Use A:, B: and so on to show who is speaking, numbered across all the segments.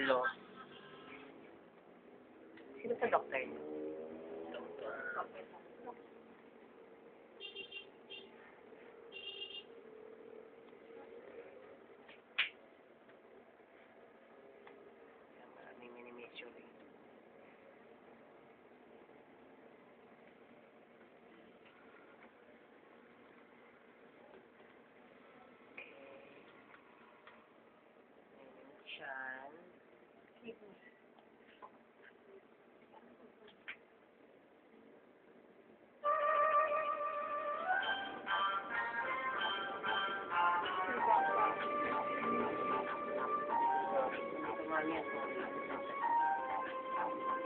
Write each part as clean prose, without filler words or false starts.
A: ulo. Sino sa doktor niyo? Maraming mini-measure rin. Chan.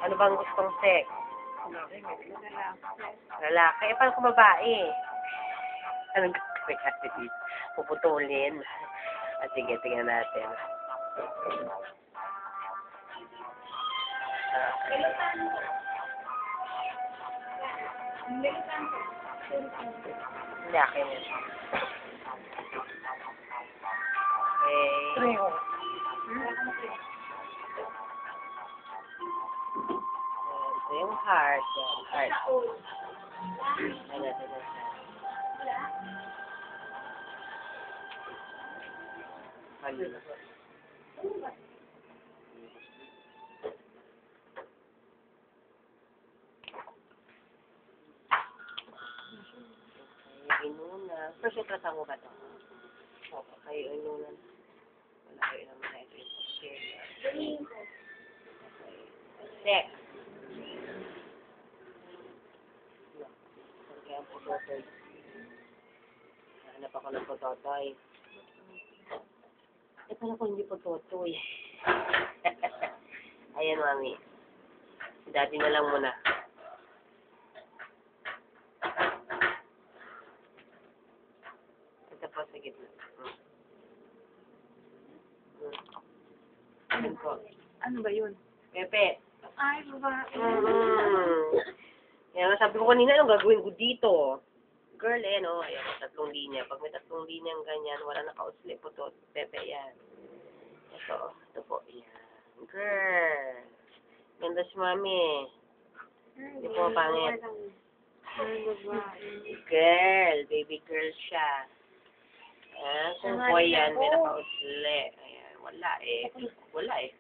A: Ano bang gustong sex? Lalaki. Eh, paano kung babae? Anong gagawin natin dito? Puputulin. At sige, tingnan natin. Lalaki mo. Okay. Ito yung heart. Heart. Ano natin yung heart. Mali. Inuna. First, itrata mo ba ito? Opo, kayo inunan. Wala kayo naman na ito yung posterior. Sex. Kaya ang putotoy. Hanap ako ng putotoy. Eh, pala ko hindi putotoy. Ayan, mami. Daddy na lang muna. Ito po sa gitna.
B: Ano ba yun?
A: Pepe.
B: Ay, babae.
A: Yan, sabi ko kanina, anong gagawin ko dito? Girl, no? Ayan, 3 linya. Pag may 3 linya ganyan, wala nakausli po to. Pepe, yan. Ito po. Yan. Girl. Ganda si mami. Hindi po pangit.
B: Ay, babae.
A: Girl. Baby girl siya. Ayan, kung boy yan, may nakausli. Ayan, wala eh. Wala eh.